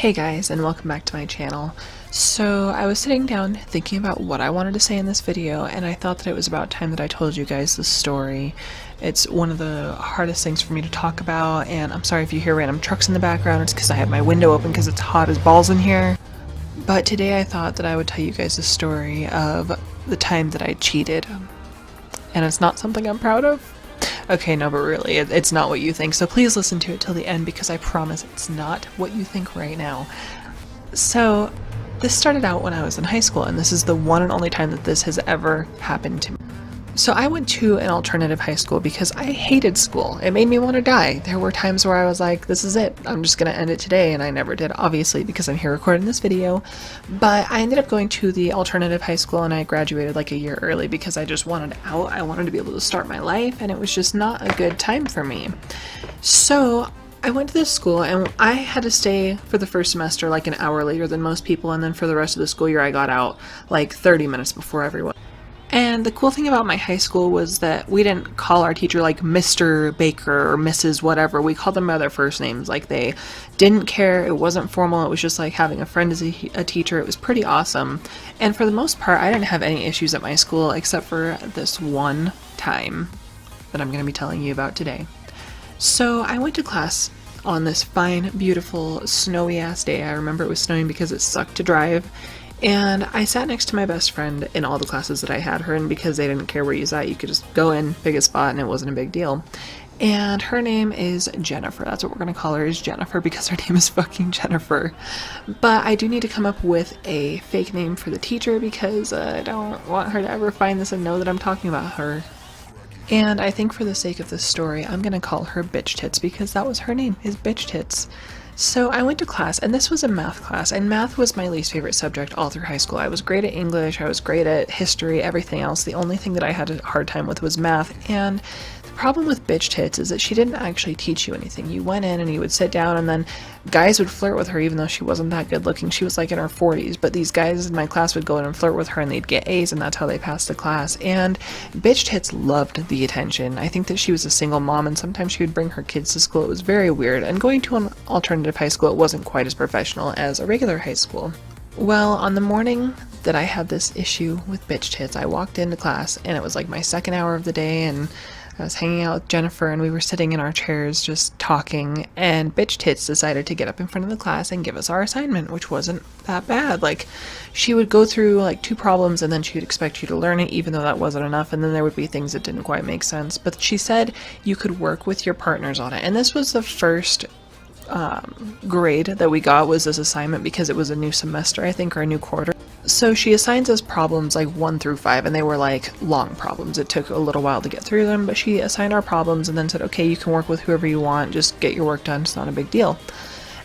Hey guys, and welcome back to my channel. So I was sitting down thinking about what I wanted to say in this video, and I thought that it was about time that I told you guys this story. It's one of the hardest things for me to talk about, and I'm sorry if you hear random trucks in the background. It's because I have my window open because it's hot as balls in here. But today I thought that I would tell you guys the story of the time that I cheated. And it's not something I'm proud of. Okay, no, but really, it's not what you think, so please listen to it till the end because I promise it's not what you think right now. So, this started out when I was in high school, and this is the one and only time that this has ever happened to me. So I went to an alternative high school because I hated school. It made me want to die. There were times where I was like, this is it. I'm just going to end it today, and I never did, obviously, because I'm here recording this video. But I ended up going to the alternative high school, and I graduated like a year early because I just wanted out. I wanted to be able to start my life, and it was just not a good time for me. So I went to this school, and I had to stay for the first semester like an hour later than most people, and then for the rest of the school year I got out like 30 minutes before everyone. And the cool thing about my high school was that we didn't call our teacher like Mr. Baker or Mrs. whatever. We called them by their first names. Like, they didn't care. It wasn't formal. It was just like having a friend as a teacher. It was pretty awesome. And for the most part, I didn't have any issues at my school except for this one time that I'm going to be telling you about today. So I went to class on this fine, beautiful, snowy ass day. I remember it was snowing because it sucked to drive. And I sat next to my best friend in all the classes that I had her in because they didn't care where you sat. You could just go in, pick a spot, and it wasn't a big deal. And her name is Jennifer. That's what we're going to call her, is Jennifer, because her name is fucking Jennifer. But I do need to come up with a fake name for the teacher because I don't want her to ever find this and know that I'm talking about her. And I think for the sake of this story, I'm going to call her Bitch Tits because that was her name, is Bitch Tits. So I went to class, and this was a math class, and math was my least favorite subject all through high school. I was great at English, I was great at history, everything else. The only thing that I had a hard time with was math, and the problem with Bitch Tits is that she didn't actually teach you anything. You went in and you would sit down, and then guys would flirt with her even though she wasn't that good looking. She was like in her 40s, but these guys in my class would go in and flirt with her, and they'd get A's, and that's how they passed the class. And Bitch Tits loved the attention. I think that she was a single mom, and sometimes she would bring her kids to school. It was very weird, and going to an alternative high school, it wasn't quite as professional as a regular high school. Well, on the morning that I had this issue with Bitch Tits, I walked into class, and it was like my second hour of the day, and I was hanging out with Jennifer, and we were sitting in our chairs just talking, and Bitch Tits decided to get up in front of the class and give us our assignment, which wasn't that bad. Like, she would go through like 2 problems, and then she would expect you to learn it, even though that wasn't enough, and then there would be things that didn't quite make sense. But she said you could work with your partners on it, and this was the first grade that we got, was this assignment, because it was a new semester, I think, or a new quarter. So she assigns us problems like 1 through 5, and they were like long problems. It took a little while to get through them, but she assigned our problems and then said, okay, you can work with whoever you want, just get your work done, it's not a big deal.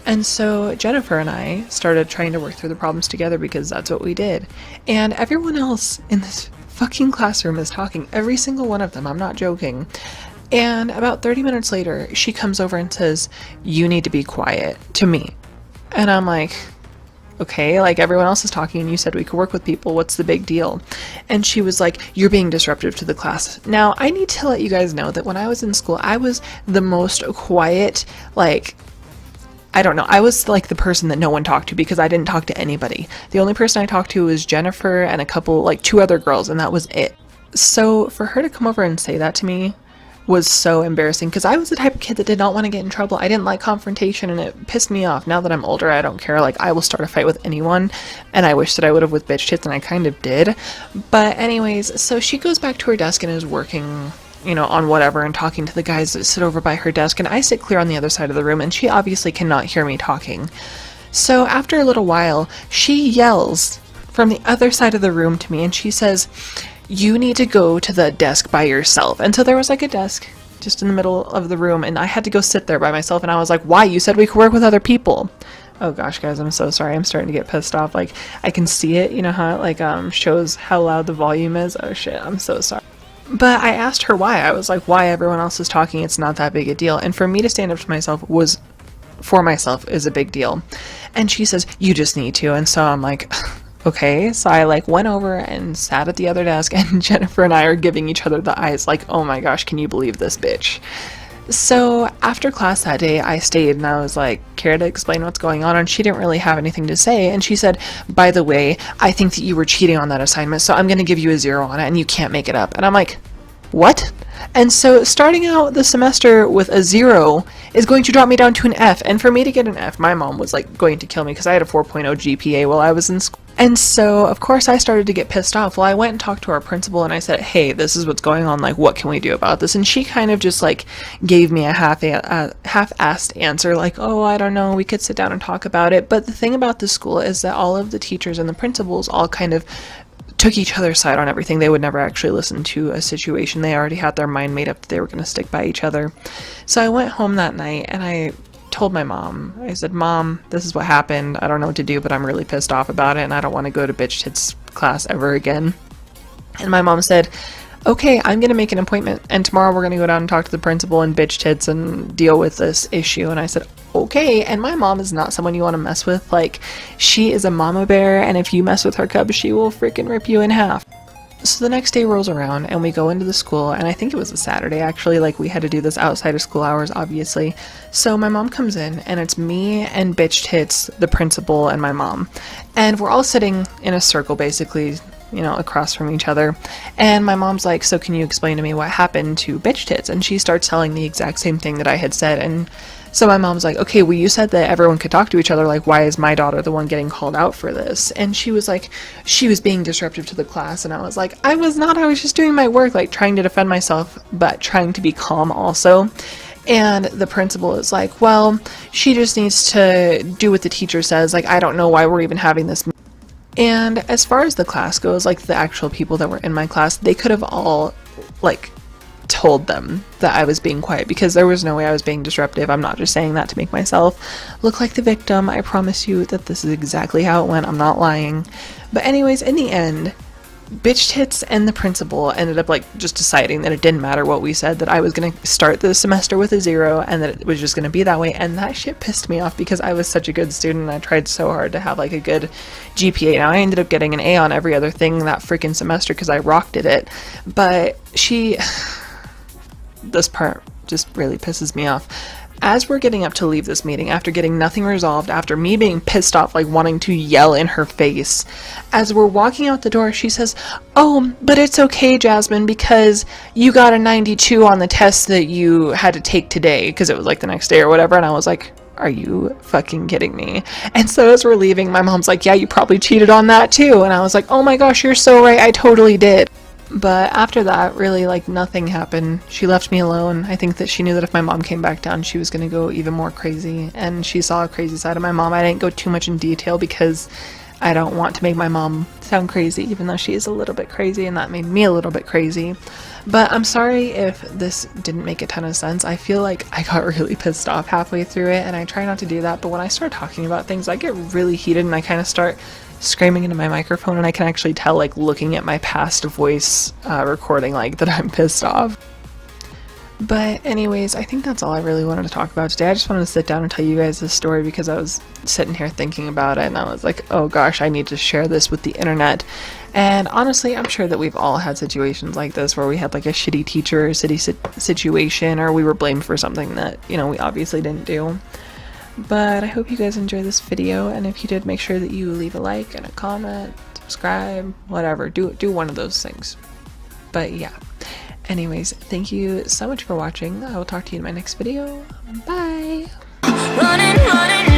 And so Jennifer and I started trying to work through the problems together because that's what we did. And everyone else in this fucking classroom is talking, every single one of them, I'm not joking. And about 30 minutes later, she comes over and says, you need to be quiet, to me. And I'm like, okay, like, everyone else is talking and you said we could work with people, what's the big deal? And she was like, you're being disruptive to the class. Now, I need to let you guys know that when I was in school, I was the most quiet, like, I don't know, I was like the person that no one talked to because I didn't talk to anybody. The only person I talked to was Jennifer and a couple, like 2 other girls, and that was it. So for her to come over and say that to me was so embarrassing because I was the type of kid that did not want to get in trouble. I didn't like confrontation, and it pissed me off. Now that I'm older, I don't care. Like, I will start a fight with anyone, and I wish that I would have with Bitch Tits, and I kind of did. But anyways, so she goes back to her desk and is working, you know, on whatever, and talking to the guys that sit over by her desk, and I sit clear on the other side of the room, and she obviously cannot hear me talking. So after a little while, she yells from the other side of the room to me, and she says, you need to go to the desk by yourself. And so there was like a desk just in the middle of the room, and I had to go sit there by myself, and I was like, why? You said we could work with other people. Oh gosh, guys, I'm so sorry. I'm starting to get pissed off. Like, I can see it, you know how it like shows how loud the volume is? Oh shit, I'm so sorry. But I asked her why. I was like, why? Everyone else is talking, it's not that big a deal. And for me to stand up to myself for myself is a big deal. And she says, you just need to. And so I'm like, okay, so I like went over and sat at the other desk, and Jennifer and I are giving each other the eyes like, oh my gosh, can you believe this bitch? So after class that day, I stayed and I was like, care to explain what's going on? And she didn't really have anything to say. And she said, by the way, I think that you were cheating on that assignment, so I'm going to give you a 0 on it and you can't make it up. And I'm like, what? And so starting out the semester with a 0 is going to drop me down to an F. And for me to get an F, my mom was like going to kill me because I had a 4.0 GPA while I was in school. And so, of course, I started to get pissed off. Well, I went and talked to our principal and I said, hey, this is what's going on. Like, what can we do about this? And she kind of just like gave me a half-assed answer, like, oh, I don't know, we could sit down and talk about it. But the thing about the school is that all of the teachers and the principals all kind of took each other's side on everything. They would never actually listen to a situation. They already had their mind made up that they were going to stick by each other. So I went home that night and I told my mom, I said, Mom, this is what happened. I don't know what to do, but I'm really pissed off about it and I don't want to go to bitch tits class ever again. And my mom said, okay, I'm going to make an appointment and tomorrow we're going to go down and talk to the principal and bitch tits and deal with this issue. And I said, okay. And my mom is not someone you want to mess with. Like, she is a mama bear, and if you mess with her cub, she will freaking rip you in half. So the next day rolls around and we go into the school, and I think it was a Saturday actually, like we had to do this outside of school hours obviously. So my mom comes in and it's me and bitch tits, the principal, and my mom. And we're all sitting in a circle basically, you know, across from each other. And my mom's like, so can you explain to me what happened to bitch tits? And she starts telling the exact same thing that I had said. And so my mom's like, okay, well, you said that everyone could talk to each other. Like, why is my daughter the one getting called out for this? And she was like, she was being disruptive to the class. And I was like, I was not. I was just doing my work, like trying to defend myself, but trying to be calm also. And the principal is like, well, she just needs to do what the teacher says. Like, I don't know why we're even having this. And as far as the class goes, like the actual people that were in my class, they could have all like told them that I was being quiet because there was no way I was being disruptive. I'm not just saying that to make myself look like the victim. I promise you that this is exactly how it went. I'm not lying. But anyways, in the end, bitch tits and the principal ended up like just deciding that it didn't matter what we said, that I was going to start the semester with a 0 and that it was just going to be that way. And that shit pissed me off because I was such a good student and I tried so hard to have like a good GPA. Now I ended up getting an A on every other thing that freaking semester because I rocked at it. But this part just really pisses me off. As we're getting up to leave this meeting, after getting nothing resolved, after me being pissed off, like wanting to yell in her face, as we're walking out the door, she says, oh, but it's okay, Jasmine, because you got a 92 on the test that you had to take today, because it was like the next day or whatever, and I was like, are you fucking kidding me? And so as we're leaving, my mom's like, yeah, you probably cheated on that too, and I was like, oh my gosh, you're so right, I totally did. But after that, really, like, nothing happened. She left me alone. I think that she knew that if my mom came back down, she was going to go even more crazy. And she saw a crazy side of my mom. I didn't go too much in detail because I don't want to make my mom sound crazy, even though she is a little bit crazy, and that made me a little bit crazy. But I'm sorry if this didn't make a ton of sense. I feel like I got really pissed off halfway through it, and I try not to do that. But when I start talking about things, I get really heated, and I kind of start screaming into my microphone, and I can actually tell, like, looking at my past voice recording, like, that I'm pissed off. But anyways, I think that's all I really wanted to talk about today. I just wanted to sit down and tell you guys this story because I was sitting here thinking about it, and I was like, oh gosh, I need to share this with the internet. And honestly, I'm sure that we've all had situations like this where we had like a shitty teacher or shitty situation, or we were blamed for something that, you know, we obviously didn't do. But I hope you guys enjoyed this video, and if you did, make sure that you leave a like and a comment, subscribe, whatever. Do one of those things. But yeah. Anyways, thank you so much for watching. I will talk to you in my next video. Bye! Running, running.